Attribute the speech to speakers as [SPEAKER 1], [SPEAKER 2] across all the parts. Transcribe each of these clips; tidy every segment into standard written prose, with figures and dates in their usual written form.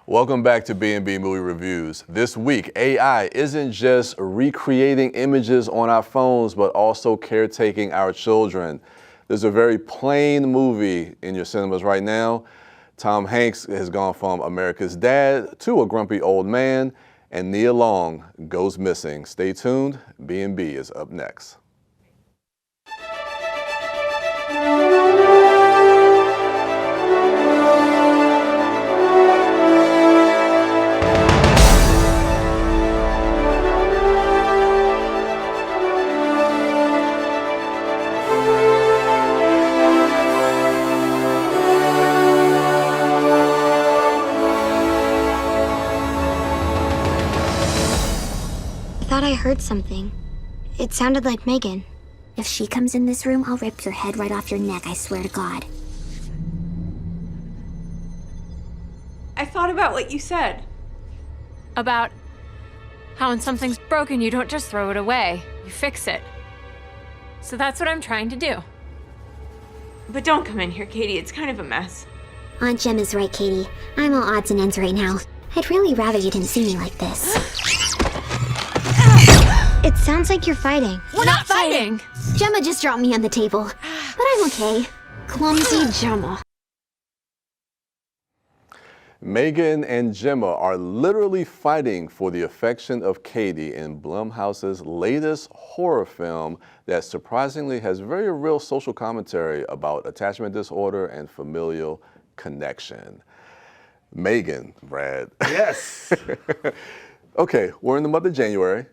[SPEAKER 1] Welcome back to B&B Movie Reviews. This week, AI isn't just recreating images on our phones, but also caretaking our children. There's a very plain movie in your cinemas right now. Tom Hanks has gone from America's dad to a grumpy old man, and Nia Long goes missing. Stay tuned. B&B is up next.
[SPEAKER 2] I heard something. It sounded like Megan.
[SPEAKER 3] If she comes in this room, I'll rip your head right off your neck, I swear to God.
[SPEAKER 4] I thought about what you said.
[SPEAKER 5] About how when something's broken, you don't just throw it away. You fix it. So that's what I'm trying to do.
[SPEAKER 4] But don't come in here, Katie. It's kind of a mess.
[SPEAKER 3] Aunt Jem is right, Katie. I'm all odds and ends right now. I'd really rather you didn't see me like this.
[SPEAKER 2] It sounds like you're fighting.
[SPEAKER 5] We're not fighting!
[SPEAKER 3] Gemma just dropped me on the table. But I'm okay. Clumsy Gemma.
[SPEAKER 1] Megan and Gemma are literally fighting for the affection of Katie in Blumhouse's latest horror film that surprisingly has very real social commentary about attachment disorder and familial connection. Megan, Brad.
[SPEAKER 6] Yes.
[SPEAKER 1] Okay, we're in the month of January.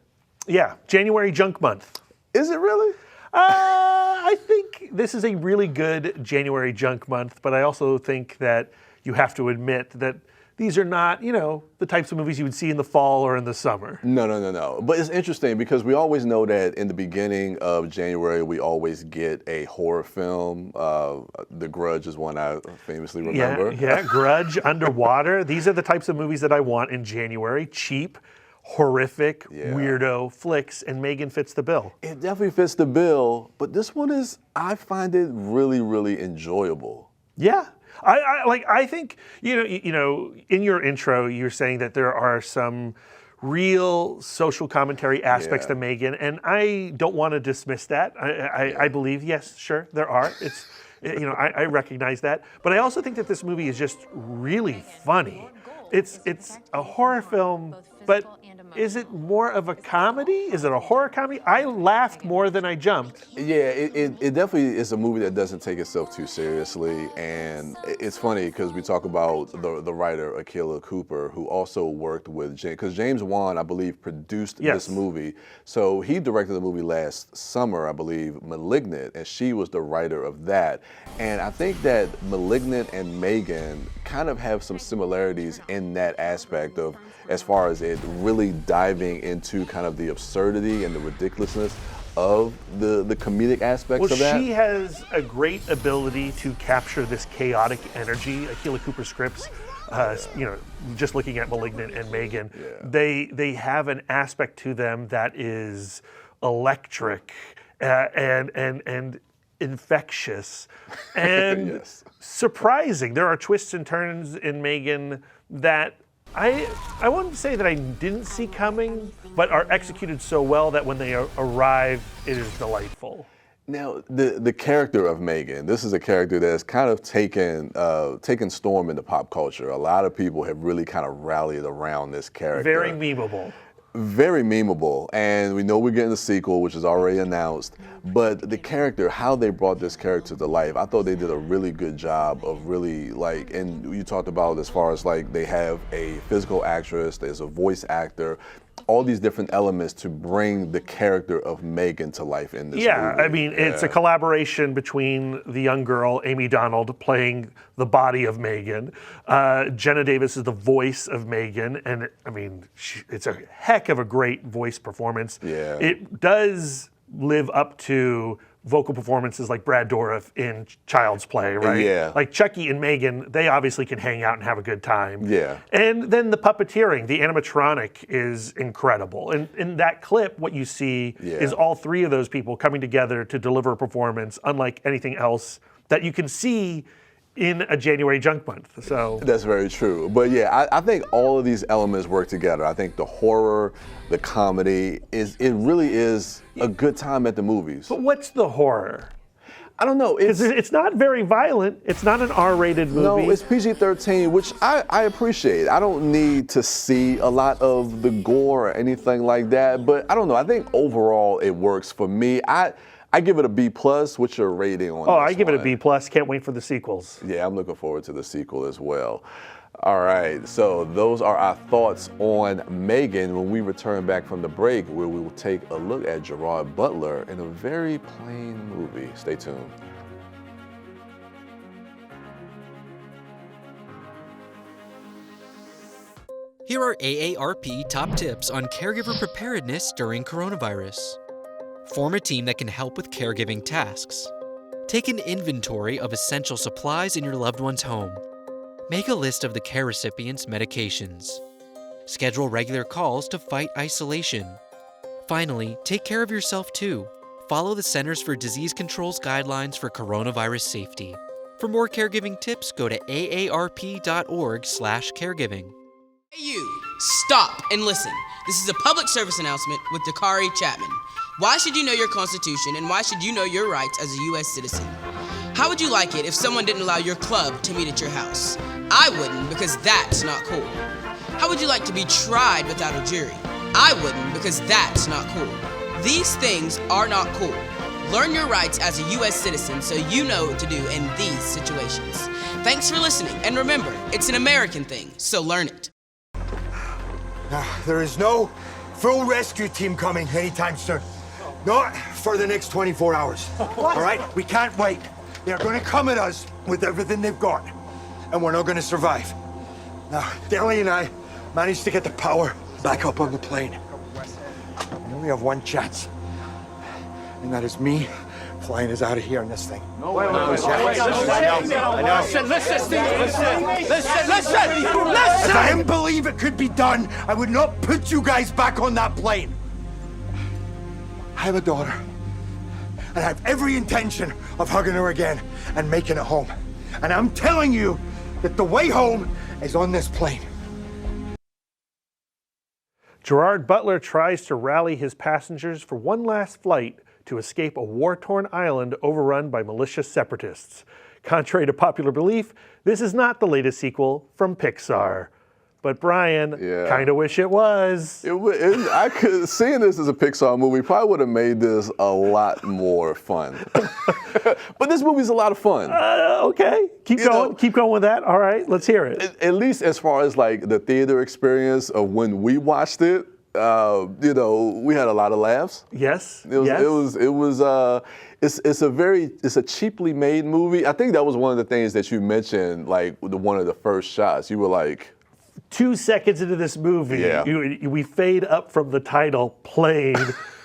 [SPEAKER 6] Yeah, January junk month.
[SPEAKER 1] Is it really?
[SPEAKER 6] I think this is a really good January junk month, but I also think that you have to admit that these are not, the types of movies you would see in the fall or in the summer.
[SPEAKER 1] No. But it's interesting because we always know that in the beginning of January, we always get a horror film. The Grudge is one I famously remember.
[SPEAKER 6] Yeah, Grudge, Underwater. These are the types of movies that I want in January. Cheap, horrific, weirdo flicks, and Megan fits the bill.
[SPEAKER 1] It definitely fits the bill, but this one I find it really, really enjoyable.
[SPEAKER 6] Yeah. I think, in your intro, you're saying that there are some real social commentary aspects to Megan, and I don't want to dismiss that. I believe, yes, sure, there are. It's, I recognize that. But I also think that this movie is just really funny. It's a horror film, but is it more of a comedy? Is it a horror comedy? I laughed more than I jumped.
[SPEAKER 1] Yeah, it definitely is a movie that doesn't take itself too seriously. And it's funny because we talk about the writer, Akilah Cooper, who also worked with James, because James Wan, I believe, produced this movie. So he directed the movie last summer, I believe, Malignant, and she was the writer of that. And I think that Malignant and Megan kind of have some similarities in that aspect of, as far as it really diving into kind of the absurdity and the ridiculousness of the comedic aspects of that.
[SPEAKER 6] Well, she has a great ability to capture this chaotic energy. Akilah Cooper scripts, just looking at Malignant and Megan, they have an aspect to them that is electric and infectious and surprising. There are twists and turns in Megan that I wouldn't say that I didn't see coming, but are executed so well that when they arrive, it is delightful.
[SPEAKER 1] Now, the character of Megan, this is a character that has kind of taken storm into pop culture. A lot of people have really kind of rallied around this character.
[SPEAKER 6] Very memeable.
[SPEAKER 1] Very memeable, and we know we're getting a sequel, which is already announced, but the character, how they brought this character to life, I thought they did a really good job of really, and you talked about as far as they have a physical actress, there's a voice actor, all these different elements to bring the character of Megan to life in this movie.
[SPEAKER 6] I mean, it's a collaboration between the young girl, Amy Donald, playing the body of Megan. Jenna Davis is the voice of Megan, and it's a heck of a great voice performance.
[SPEAKER 1] Yeah.
[SPEAKER 6] It does live up to vocal performances like Brad Dourif in Child's Play, right?
[SPEAKER 1] Yeah.
[SPEAKER 6] Like Chucky and Megan, they obviously can hang out and have a good time.
[SPEAKER 1] Yeah.
[SPEAKER 6] And then the puppeteering, the animatronic is incredible. And in that clip, what you see is all three of those people coming together to deliver a performance unlike anything else that you can see in a January junk month. So
[SPEAKER 1] that's very true. But yeah, I think all of these elements work together. I think the horror, the comedy, it really is a good time at the movies.
[SPEAKER 6] But what's the horror?
[SPEAKER 1] I don't know.
[SPEAKER 6] It's not very violent. It's not an R-rated movie.
[SPEAKER 1] No, it's PG-13, which I appreciate. I don't need to see a lot of the gore or anything like that. But I don't know. I think overall it works for me. I give it a B+. What's your rating on this?
[SPEAKER 6] I give it a B+. Can't wait for the sequels.
[SPEAKER 1] Yeah, I'm looking forward to the sequel as well. All right, so those are our thoughts on Megan. When we return back from the break, where we will take a look at Gerard Butler in a very plain movie. Stay tuned.
[SPEAKER 7] Here are AARP top tips on caregiver preparedness during coronavirus. Form a team that can help with caregiving tasks. Take an inventory of essential supplies in your loved one's home. Make a list of the care recipient's medications. Schedule regular calls to fight isolation. Finally, take care of yourself too. Follow the Centers for Disease Control's guidelines for coronavirus safety. For more caregiving tips, go to aarp.org/caregiving.
[SPEAKER 8] Hey you, stop and listen. This is a public service announcement with Dakari Chapman. Why should you know your Constitution and why should you know your rights as a U.S. citizen? How would you like it if someone didn't allow your club to meet at your house? I wouldn't, because that's not cool. How would you like to be tried without a jury? I wouldn't, because that's not cool. These things are not cool. Learn your rights as a U.S. citizen so you know what to do in these situations. Thanks for listening, and remember, it's an American thing, so learn it.
[SPEAKER 9] There is no full rescue team coming anytime soon. Not for the next 24 hours. All right? We can't wait. They're going to come at us with everything they've got, and we're not going to survive. Now, Deli and I managed to get the power back up on the plane. We only have one chance, and that is me flying us out of here in this thing.
[SPEAKER 10] Wait. Listen!
[SPEAKER 9] If I didn't believe it could be done, I would not put you guys back on that plane. I have a daughter, and I have every intention of hugging her again and making it home. And I'm telling you that the way home is on this plane.
[SPEAKER 6] Gerard Butler tries to rally his passengers for one last flight to escape a war-torn island overrun by malicious separatists. Contrary to popular belief, this is not the latest sequel from Pixar. But Brian, kind of wish it was.
[SPEAKER 1] I could, seeing this as a Pixar movie probably would have made this a lot more fun. But this movie's a lot of fun.
[SPEAKER 6] Okay, keep going with that. All right, let's hear it.
[SPEAKER 1] At least as far as like the theater experience of when we watched it, we had a lot of laughs.
[SPEAKER 6] Yes.
[SPEAKER 1] It's a cheaply made movie. I think that was one of the things that you mentioned, like one of the first shots. You were like,
[SPEAKER 6] 2 seconds into this movie, we fade up from the title, Plane,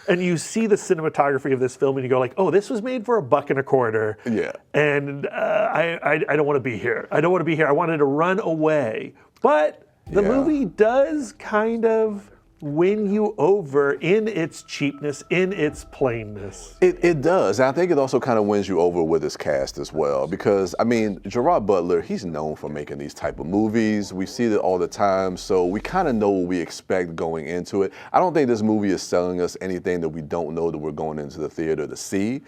[SPEAKER 6] and you see the cinematography of this film, and you go like, oh, this was made for $1.25.
[SPEAKER 1] Yeah.
[SPEAKER 6] And I don't want to be here. I don't want to be here. I wanted to run away. But the movie does kind of win you over in its cheapness, in its plainness.
[SPEAKER 1] It does. And I think it also kind of wins you over with its cast as well. Because, I mean, Gerard Butler, he's known for making these type of movies. We see it all the time, so we kind of know what we expect going into it. I don't think this movie is selling us anything that we don't know that we're going into the theater to see,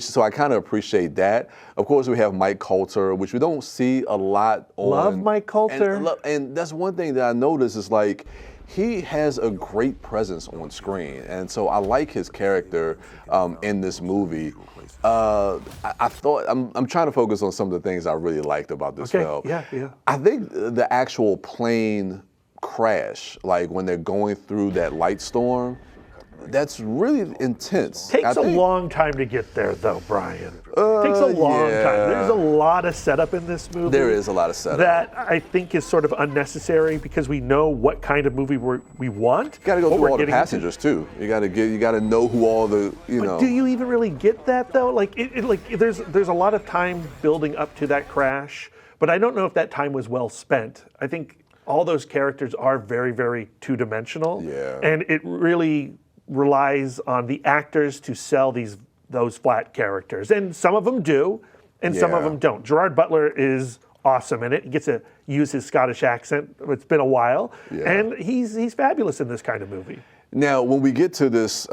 [SPEAKER 1] so I kind of appreciate that. Of course, we have Mike Colter, which we don't see a lot on.
[SPEAKER 6] Love Mike Colter.
[SPEAKER 1] And that's one thing that I noticed is like, he has a great presence on screen, and so I like his character in this movie. I thought I'm trying to focus on some of the things I really liked about this film.
[SPEAKER 6] Yeah.
[SPEAKER 1] I think the actual plane crash, like when they're going through that light storm, that's really intense.
[SPEAKER 6] Takes a long time to get there, though, Brian. Takes a long time. There's a lot of setup in this movie.
[SPEAKER 1] There is a lot of setup.
[SPEAKER 6] That I think is sort of unnecessary because we know what kind of movie we want.
[SPEAKER 1] You got to go through all the passengers too. You got to know who all the
[SPEAKER 6] But do you even really get that though? Like there's a lot of time building up to that crash, but I don't know if that time was well spent. I think all those characters are very, very two-dimensional.
[SPEAKER 1] Yeah.
[SPEAKER 6] And it really relies on the actors to sell those flat characters, and some of them do, and some of them don't. Gerard Butler is awesome in it. He gets to use his Scottish accent. It's been a while, and he's fabulous in this kind of movie.
[SPEAKER 1] Now, when we get to this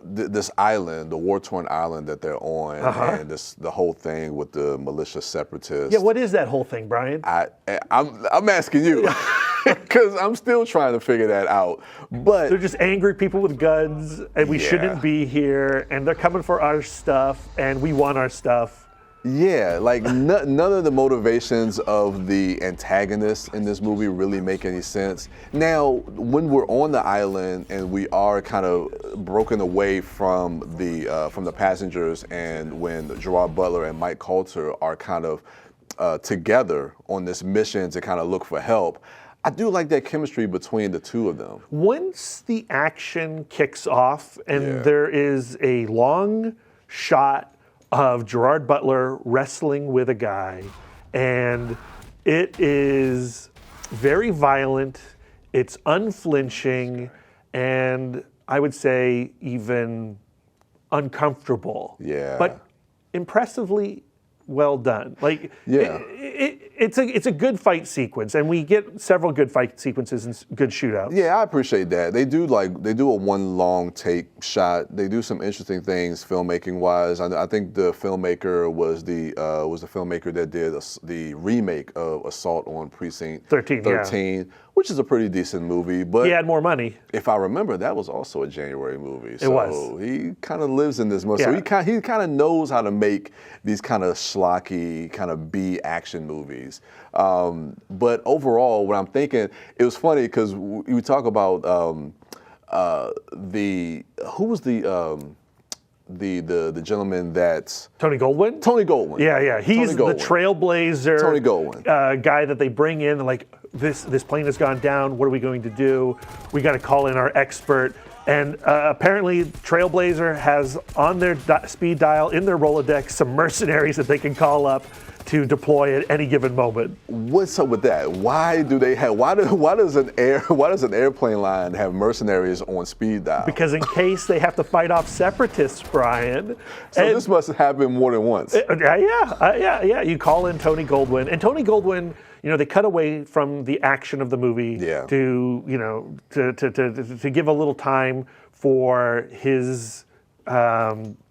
[SPEAKER 1] this island, the war-torn island that they're on, and the whole thing with the militia separatists.
[SPEAKER 6] Yeah, what is that whole thing, Brian?
[SPEAKER 1] I'm asking you because I'm still trying to figure that out. But
[SPEAKER 6] they're just angry people with guns, and we shouldn't be here, and they're coming for our stuff, and we want our stuff.
[SPEAKER 1] Yeah, like none of the motivations of the antagonists in this movie really make any sense. Now, when we're on the island and we are kind of broken away from the passengers, and when Gerard Butler and Mike Colter are kind of together on this mission to kind of look for help, I do like that chemistry between the two of them.
[SPEAKER 6] Once the action kicks off and there is a long shot of Gerard Butler wrestling with a guy, and it is very violent, it's unflinching, and I would say even uncomfortable.
[SPEAKER 1] Yeah.
[SPEAKER 6] But impressively well done. Like, it's a good fight sequence, and we get several good fight sequences and good shootouts.
[SPEAKER 1] Yeah, I appreciate that. They do a one long take shot. They do some interesting things filmmaking wise. I think the filmmaker was the filmmaker that did the remake of Assault on Precinct 13, which is a pretty decent movie. But
[SPEAKER 6] he had more money.
[SPEAKER 1] If I remember, that was also a January movie.
[SPEAKER 6] It was.
[SPEAKER 1] He kind of lives in this movie. So he kind of knows how to make these kind of schlocky, kind of B action movies. But overall, what I'm thinking, it was funny because we talk about who was the gentleman that's
[SPEAKER 6] Tony Goldwyn?
[SPEAKER 1] Tony Goldwyn.
[SPEAKER 6] Yeah. He's the trailblazer.
[SPEAKER 1] Tony Goldwyn.
[SPEAKER 6] Guy that they bring in, like, this plane has gone down. What are we going to do? We got to call in our expert. And apparently, Trailblazer has on their speed dial in their Rolodex some mercenaries that they can call up to deploy at any given moment.
[SPEAKER 1] What's up with that? Why do they have? Why does an airplane line have mercenaries on speed dial?
[SPEAKER 6] Because in case they have to fight off separatists, Brian.
[SPEAKER 1] So this must have happened more than once.
[SPEAKER 6] Yeah. You call in Tony Goldwyn, and Tony Goldwyn. They cut away from the action of the movie to give a little time for his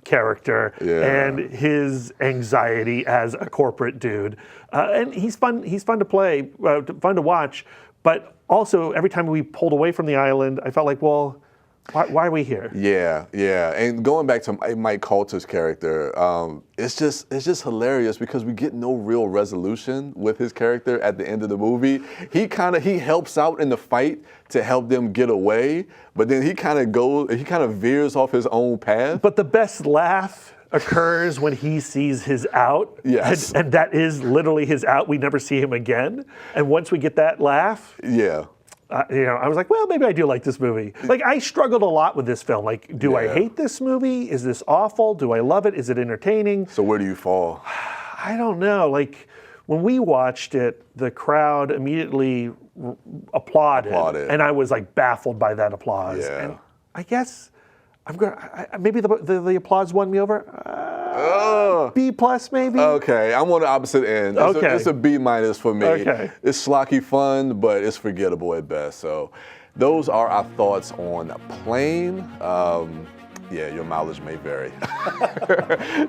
[SPEAKER 6] character and his anxiety as a corporate dude. And he's fun to play, fun to watch. But also, every time we pulled away from the island, I felt like, well, why are we here?
[SPEAKER 1] Yeah. And going back to Mike Colter's character, it's just hilarious because we get no real resolution with his character at the end of the movie. He helps out in the fight to help them get away, but then he kind of veers off his own path.
[SPEAKER 6] But the best laugh occurs when he sees his out.
[SPEAKER 1] Yes.
[SPEAKER 6] And that is literally his out. We never see him again. And once we get that laugh, I was like, well, maybe I do like this movie. Like, I struggled a lot with this film. Like, do I hate this movie? Is this awful? Do I love it? Is it entertaining?
[SPEAKER 1] So where do you fall?
[SPEAKER 6] I don't know. Like, when we watched it, the crowd immediately applauded. And I was, like, baffled by that applause.
[SPEAKER 1] Yeah.
[SPEAKER 6] And I guess maybe the applause won me over. B plus maybe.
[SPEAKER 1] Okay, I'm on the opposite end. It's a B minus for me.
[SPEAKER 6] Okay.
[SPEAKER 1] It's schlocky fun, but it's forgettable at best. So those are our thoughts on Plane. Your mileage may vary.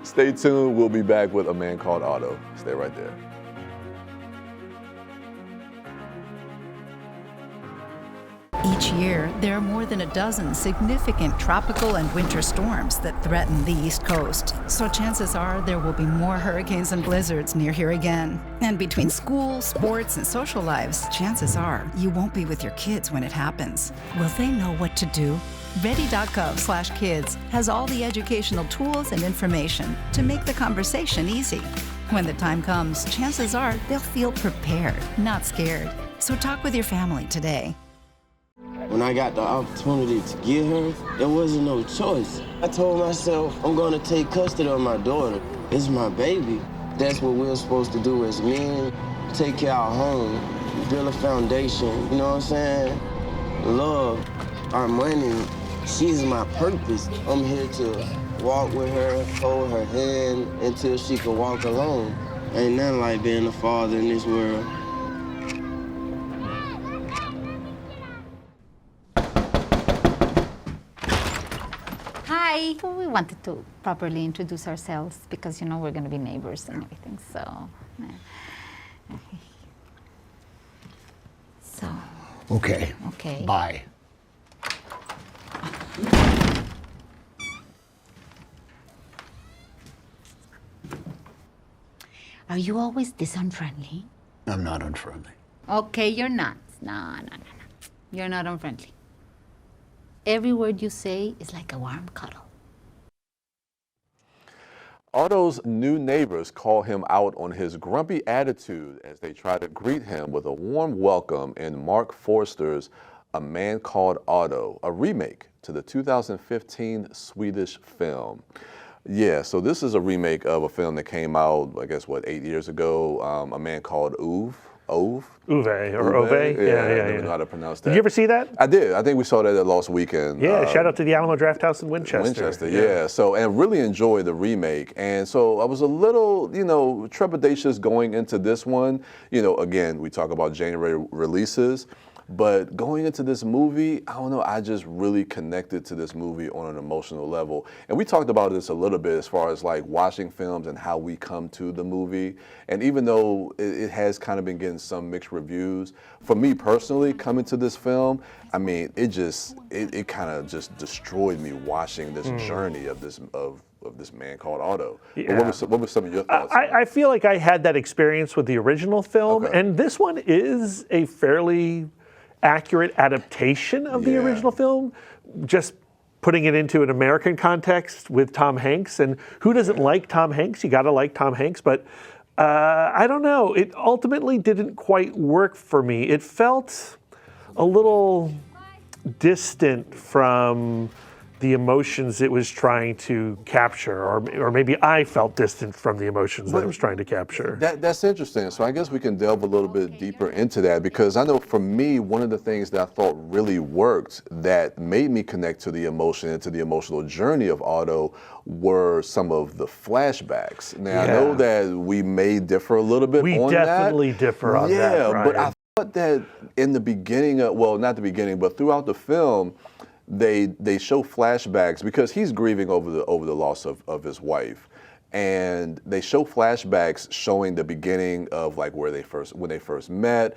[SPEAKER 1] Stay tuned. We'll be back with A Man Called Otto. Stay right there.
[SPEAKER 10] Each year, there are more than a dozen significant tropical and winter storms that threaten the East Coast. So chances are there will be more hurricanes and blizzards near here again. And between school, sports, and social lives, chances are you won't be with your kids when it happens. Will they know what to do? Ready.gov/kids has all the educational tools and information to make the conversation easy. When the time comes, chances are they'll feel prepared, not scared. So talk with your family today.
[SPEAKER 11] When I got the opportunity to get her, there wasn't no choice. I told myself, I'm gonna take custody of my daughter. It's my baby. That's what we're supposed to do as men. Take care of our home, build a foundation, you know what I'm saying? Love, our money, she's my purpose. I'm here to walk with her, hold her hand until she could walk alone. Ain't nothing like being a father in this world.
[SPEAKER 10] Hi. We wanted to properly introduce ourselves because, you know, we're going to be neighbors and everything, so. So.
[SPEAKER 12] Okay.
[SPEAKER 10] Okay.
[SPEAKER 12] Bye.
[SPEAKER 10] Are you always this unfriendly?
[SPEAKER 12] I'm not unfriendly.
[SPEAKER 10] Okay, you're not. No. You're not unfriendly. Every word you say is like a warm cuddle.
[SPEAKER 1] Otto's new neighbors call him out on his grumpy attitude as they try to greet him with a warm welcome in Mark Forster's A Man Called Otto, a remake to the 2015 Swedish film. Yeah, so this is a remake of a film that came out, I guess, 8 years ago, A Man Called Ove.
[SPEAKER 6] Uwe or Ove?
[SPEAKER 1] I don't know how to pronounce that.
[SPEAKER 6] Did you ever see that?
[SPEAKER 1] I did. I think we saw that at Lost Weekend.
[SPEAKER 6] Yeah, shout out to the Alamo Drafthouse in Winchester.
[SPEAKER 1] Yeah. So, and really enjoyed the remake. And so I was a little, trepidatious going into this one. Again, we talk about January releases. But going into this movie, I don't know, I just really connected to this movie on an emotional level. And we talked about this a little bit as far as like watching films and how we come to the movie. And even though it has kind of been getting some mixed reviews, for me personally, coming to this film, I mean, it kind of just destroyed me watching this journey of this Man Called Otto.
[SPEAKER 6] Yeah.
[SPEAKER 1] What were some of your thoughts?
[SPEAKER 6] I feel like I had that experience with the original film, and this one is a fairly accurate adaptation of the original film, just putting it into an American context with Tom Hanks. And who doesn't like Tom Hanks? You got to like Tom Hanks, but I don't know. It ultimately didn't quite work for me. It felt a little distant from the emotions it was trying to capture, or maybe I felt distant from the emotions that it was trying to capture.
[SPEAKER 1] That's interesting. So I guess we can delve a little bit deeper into that, because I know for me, one of the things that I thought really worked that made me connect to the emotion and to the emotional journey of Otto were some of the flashbacks. Now, I know that we may differ a little bit on that.
[SPEAKER 6] We definitely differ on that,
[SPEAKER 1] Yeah, but I thought that in the beginning, not the beginning, but throughout the film, they show flashbacks because he's grieving over the loss of his wife, and they show flashbacks showing the beginning of like when they first met,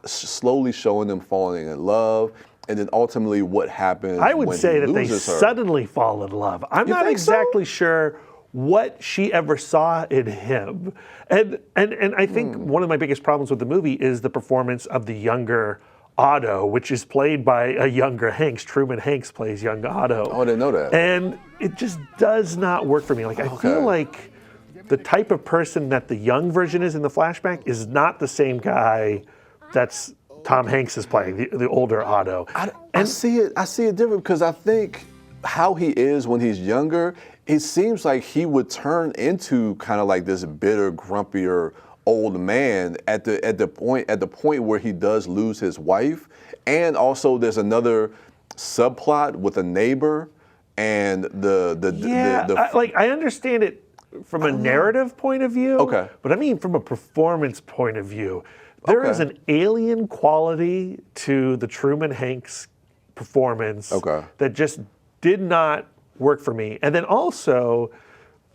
[SPEAKER 1] slowly showing them falling in love, and then ultimately what happens. I would say that they
[SPEAKER 6] suddenly fall in love. I'm not exactly sure what she ever saw in him, and I think one of my biggest problems with the movie is the performance of the younger Otto, which is played by a younger Hanks. Truman Hanks plays young Otto.
[SPEAKER 1] Oh, I didn't know that.
[SPEAKER 6] And it just does not work for me. Like, I feel like the type of person that the young version is in the flashback is not the same guy that's Tom Hanks is playing, the older Otto.
[SPEAKER 1] I see it different because I think how he is when he's younger, it seems like he would turn into kind of like this bitter, grumpier old man at the point where he does lose his wife, and also there's another subplot with a neighbor and
[SPEAKER 6] I understand it from a narrative point of view, but I mean from a performance point of view, there is an alien quality to the Truman Hanks performance that just did not work for me. And then also,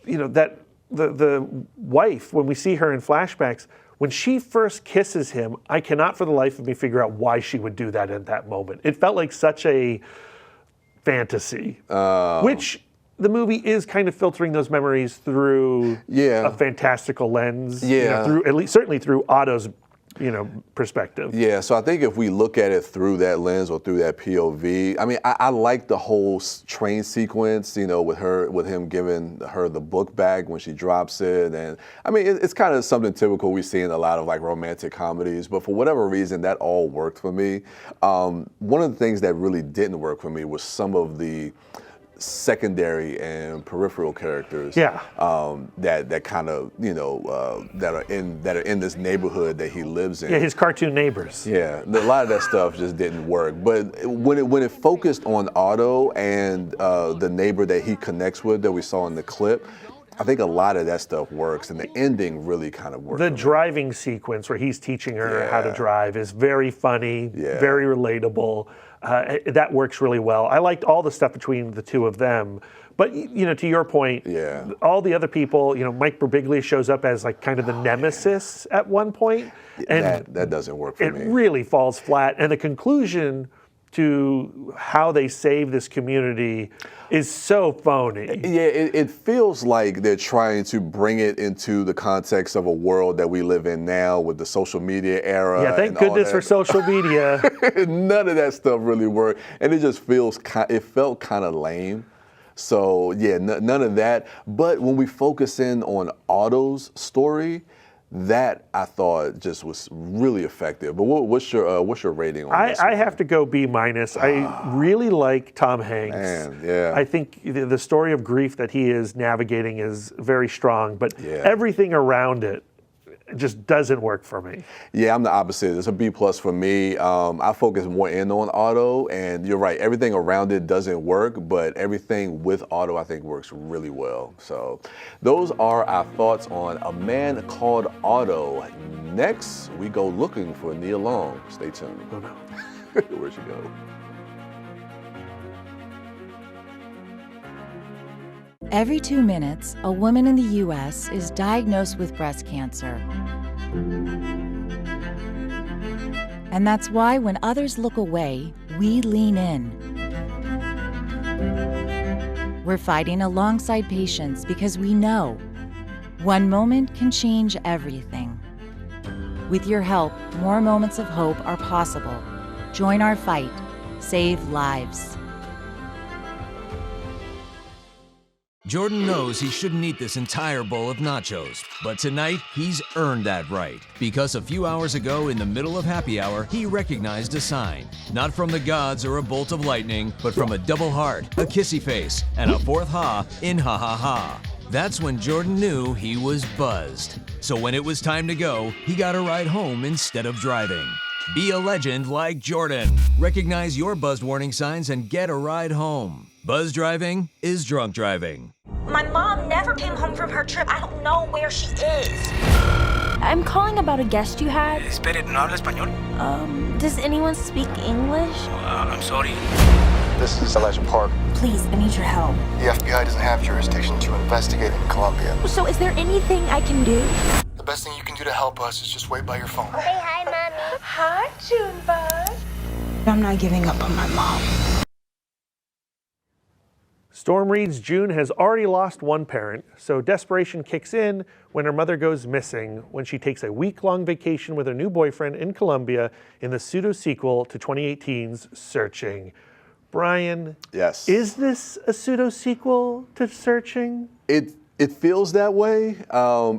[SPEAKER 6] that the wife, when we see her in flashbacks, when she first kisses him, I cannot for the life of me figure out why she would do that at that moment. It felt like such a fantasy, which the movie is kind of filtering those memories through a fantastical lens, through at least certainly through Otto's perspective.
[SPEAKER 1] Yeah, so I think if we look at it through that lens or through that POV, I mean, I like the whole train sequence, with him giving her the book bag when she drops it. And I mean, it's kind of something typical we see in a lot of like romantic comedies, but for whatever reason, that all worked for me. One of the things that really didn't work for me was some of the secondary and peripheral characters.
[SPEAKER 6] Yeah.
[SPEAKER 1] That kind of that are in this neighborhood that he lives in.
[SPEAKER 6] Yeah, his cartoon neighbors.
[SPEAKER 1] Yeah, a lot of that stuff just didn't work. But when it focused on Otto and the neighbor that he connects with that we saw in the clip, I think a lot of that stuff works, and the ending really kind of works.
[SPEAKER 6] The driving sequence where he's teaching her how to drive is very funny, very relatable. That works really well. I liked all the stuff between the two of them. But, to your point, all the other people, Mike Birbiglia shows up as like kind of the nemesis at one point. And
[SPEAKER 1] that doesn't work for me.
[SPEAKER 6] It really falls flat. And the conclusion to how they save this community is so phony.
[SPEAKER 1] Yeah, it feels like they're trying to bring it into the context of a world that we live in now with the social media era.
[SPEAKER 6] Yeah, thank goodness for social media.
[SPEAKER 1] None of that stuff really worked, and it just felt kind of lame. So yeah, none of that. But when we focus in on Otto's story, that I thought just was really effective. But what's your rating on this?
[SPEAKER 6] I have to go B-. I really like Tom Hanks.
[SPEAKER 1] Man, yeah.
[SPEAKER 6] I think the story of grief that he is navigating is very strong, but everything around it just doesn't work for me.
[SPEAKER 1] Yeah, I'm the opposite. It's a B+ for me. I focus more in on Otto, and you're right, everything around it doesn't work, but everything with Otto I think works really well. So those are our thoughts on A Man Called Otto. Next, we go looking for Nia Long. Stay tuned.
[SPEAKER 6] Oh no.
[SPEAKER 1] Where'd she go?
[SPEAKER 13] Every 2 minutes, a woman in the U.S. is diagnosed with breast cancer. And that's why when others look away, we lean in. We're fighting alongside patients because we know one moment can change everything. With your help, more moments of hope are possible. Join our fight. Save lives.
[SPEAKER 14] Jordan knows he shouldn't eat this entire bowl of nachos, but tonight he's earned that right. Because a few hours ago, in the middle of happy hour, he recognized a sign. Not from the gods or a bolt of lightning, but from a double heart, a kissy face, and a fourth ha in ha ha ha. That's when Jordan knew he was buzzed. So when it was time to go, he got a ride home instead of driving. Be a legend like Jordan. Recognize your buzzed warning signs and get a ride home. Buzz driving is drunk driving.
[SPEAKER 15] My mom never came home from her trip. I don't know where she is.
[SPEAKER 16] I'm calling about a guest you had.
[SPEAKER 17] Espere, ¿no habla español?
[SPEAKER 16] Does anyone speak English?
[SPEAKER 17] I'm sorry.
[SPEAKER 18] This is Elijah Park.
[SPEAKER 16] Please, I need your help.
[SPEAKER 18] The FBI doesn't have jurisdiction to investigate in Colombia.
[SPEAKER 16] So is there anything I can do?
[SPEAKER 18] The best thing you can do to help us is just wait by your phone.
[SPEAKER 15] Say hi, Mommy. Hi, Junebug.
[SPEAKER 16] I'm not giving up on my mom.
[SPEAKER 6] Storm Reid's June has already lost one parent, so desperation kicks in when her mother goes missing when she takes a week-long vacation with her new boyfriend in Colombia in the pseudo-sequel to 2018's Searching. Brian,
[SPEAKER 1] yes,
[SPEAKER 6] is this a pseudo-sequel to Searching?
[SPEAKER 1] It feels that way.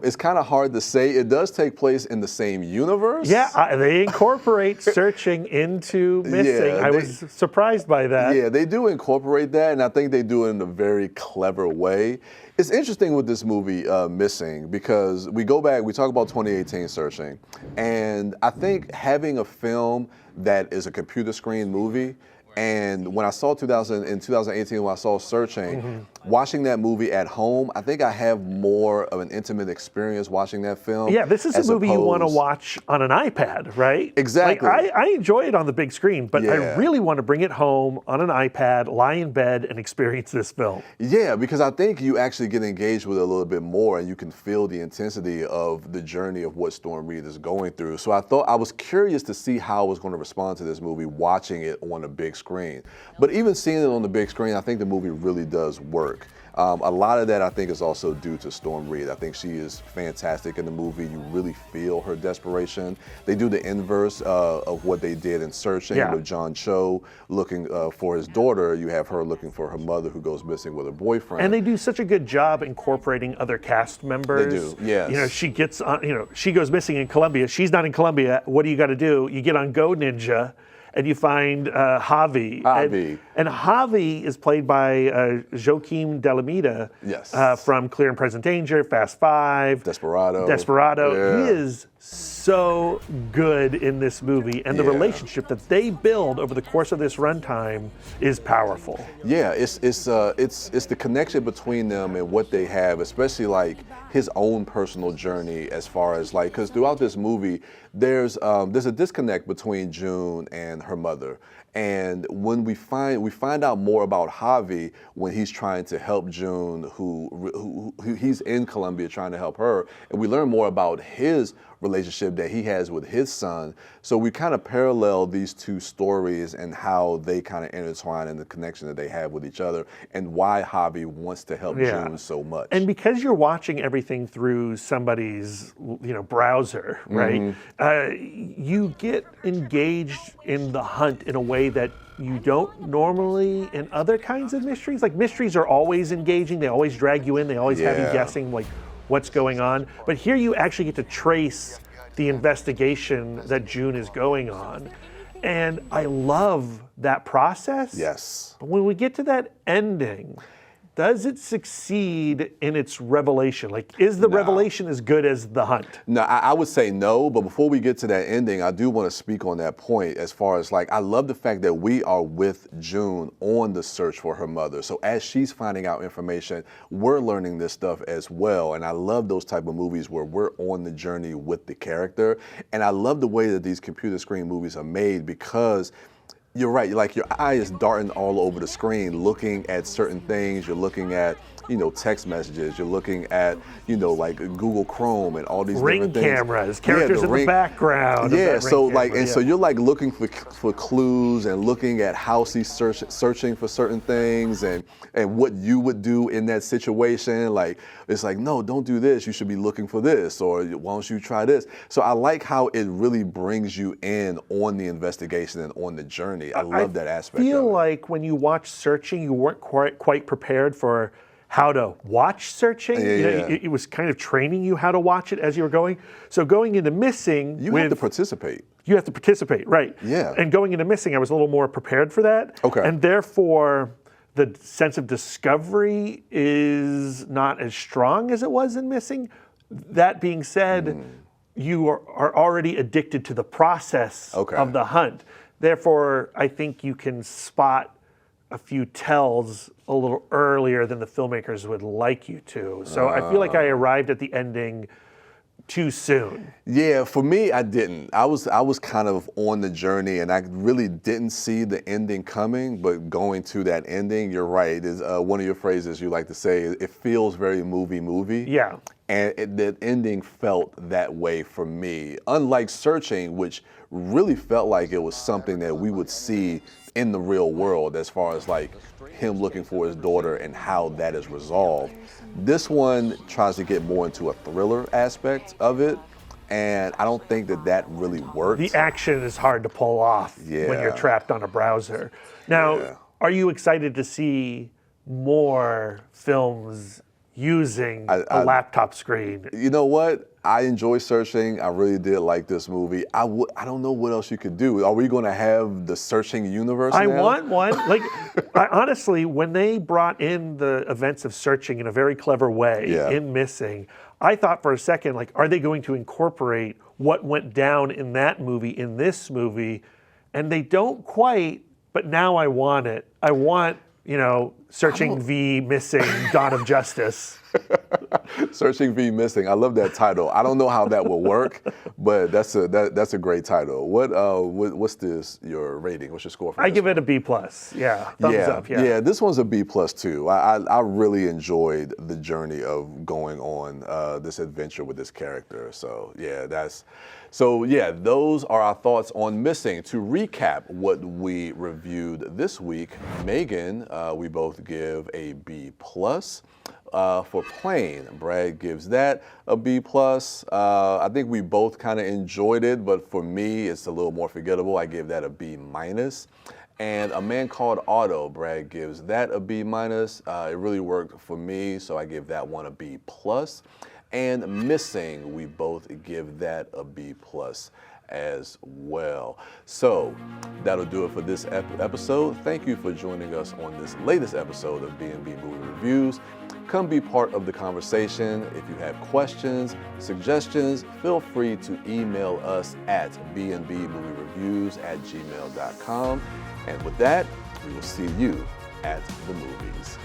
[SPEAKER 1] It's kind of hard to say. It does take place in the same universe.
[SPEAKER 6] Yeah, they incorporate Searching into Missing. I was surprised by that.
[SPEAKER 1] Yeah, they do incorporate that, and I think they do it in a very clever way. It's interesting with this movie, Missing, because we go back, we talk about 2018 Searching, and I think having a film that is a computer screen movie, and when I saw in 2018, when I saw Searching, watching that movie at home, I think I have more of an intimate experience watching that film.
[SPEAKER 6] Yeah, this is a movie you want to watch on an iPad, right?
[SPEAKER 1] Exactly.
[SPEAKER 6] Like, I enjoy it on the big screen, but I really want to bring it home on an iPad, lie in bed, and experience this film.
[SPEAKER 1] Yeah, because I think you actually get engaged with it a little bit more, and you can feel the intensity of the journey of what Storm Reid is going through. So I was curious to see how I was going to respond to this movie watching it on a big screen. But even seeing it on the big screen, I think the movie really does work. A lot of that, I think, is also due to Storm Reid. I think she is fantastic in the movie. You really feel her desperation. They do the inverse of what they did in Searching with John Cho looking for his daughter. You have her looking for her mother who goes missing with her boyfriend.
[SPEAKER 6] And they do such a good job incorporating other cast members.
[SPEAKER 1] They do, yes.
[SPEAKER 6] You know, she gets on, she goes missing in Colombia. She's not in Colombia. What do you got to do? You get on Go Ninja, and you find Javi. And Javi is played by Joaquim de Almeida.
[SPEAKER 1] Yes.
[SPEAKER 6] From Clear and Present Danger, Fast Five,
[SPEAKER 1] Desperado.
[SPEAKER 6] Yeah. He is so good in this movie, and the relationship that they build over the course of this runtime is powerful.
[SPEAKER 1] Yeah, it's the connection between them and what they have, especially like his own personal journey as far as like, because throughout this movie, there's a disconnect between June and her mother. And when we find out more about Javi when he's trying to help June, who he's in Colombia trying to help her, and we learn more about his relationship that he has with his son. So we kind of parallel these two stories and how they kind of intertwine and the connection that they have with each other and why Javi wants to help June so much.
[SPEAKER 6] And because you're watching everything through somebody's browser, right? You get engaged in the hunt in a way that you don't normally in other kinds of mysteries. Like mysteries are always engaging, they always drag you in, they always have you guessing like what's going on. But here you actually get to trace the investigation that June is going on. And I love that process.
[SPEAKER 1] Yes.
[SPEAKER 6] But when we get to that ending, does it succeed in its revelation? Like, is the revelation as good as the hunt?
[SPEAKER 1] No, I would say no, but before we get to that ending, I do want to speak on that point as far as like, I love the fact that we are with June on the search for her mother. So as she's finding out information, we're learning this stuff as well. And I love those type of movies where we're on the journey with the character. And I love the way that these computer screen movies are made because you're right, like your eye is darting all over the screen looking at certain things. You're looking at, text messages. You're looking at, like Google Chrome and all these different things.
[SPEAKER 6] Ring cameras, characters in the background.
[SPEAKER 1] Yeah, so so you're like looking for clues and looking at how she's searching for certain things and what you would do in that situation. Like, it's like, no, don't do this. You should be looking for this, or why don't you try this? So I like how it really brings you in on the investigation and on the journey. I love that aspect.
[SPEAKER 6] I feel like when you watch Searching, you weren't quite prepared for how to watch Searching. It was kind of training you how to watch it as you were going. So going into Missing,
[SPEAKER 1] you have to participate.
[SPEAKER 6] You have to participate, right?
[SPEAKER 1] Yeah.
[SPEAKER 6] And going into Missing, I was a little more prepared for that.
[SPEAKER 1] Okay.
[SPEAKER 6] And therefore, the sense of discovery is not as strong as it was in Missing. That being said, you are already addicted to the process of the hunt. Therefore, I think you can spot a few tells a little earlier than the filmmakers would like you to. So I feel like I arrived at the ending too soon.
[SPEAKER 1] Yeah, for me, I didn't. I was kind of on the journey, and I really didn't see the ending coming. But going to that ending, you're right. Is one of your phrases you like to say. It feels very movie.
[SPEAKER 6] Yeah.
[SPEAKER 1] And that ending felt that way for me. Unlike Searching, which really felt like it was something that we would see in the real world, as far as like him looking for his daughter and how that is resolved. This one tries to get more into a thriller aspect of it, and I don't think that really works.
[SPEAKER 6] The action is hard to pull off when you're trapped on a browser. Now, are you excited to see more films using a laptop screen?
[SPEAKER 1] You know what? I enjoy Searching. I really did like this movie. I don't know what else you could do. Are we going to have the Searching universe
[SPEAKER 6] I
[SPEAKER 1] now?
[SPEAKER 6] want one. Like, honestly, when they brought in the events of Searching in a very clever way in Missing, I thought for a second, like, are they going to incorporate what went down in that movie in this movie? And they don't quite, but now I want it. I want, Searching v. Missing, Dawn of Justice.
[SPEAKER 1] Searching v. Missing. I love that title. I don't know how that will work, but that's a great title. What's your rating? What's your score for this?
[SPEAKER 6] I give it a B+. Yeah, thumbs up.
[SPEAKER 1] Yeah, this one's a B+ too. I really enjoyed the journey of going on this adventure with this character. So yeah, those are our thoughts on Missing. To recap what we reviewed this week, Megan, we both give a B+. For Plane, Brad gives that a B+. I think we both kind of enjoyed it, but for me, it's a little more forgettable. I give that a B-. And A Man Called Otto, Brad gives that a B-. It really worked for me, so I give that one a B+. And Missing, we both give that a B+ as well. So that'll do it for this episode. Thank you for joining us on this latest episode of B&B Movie Reviews. Come be part of the conversation. If you have questions, suggestions, feel free to email us at bnbmoviereviews@gmail.com. And with that, we will see you at the movies.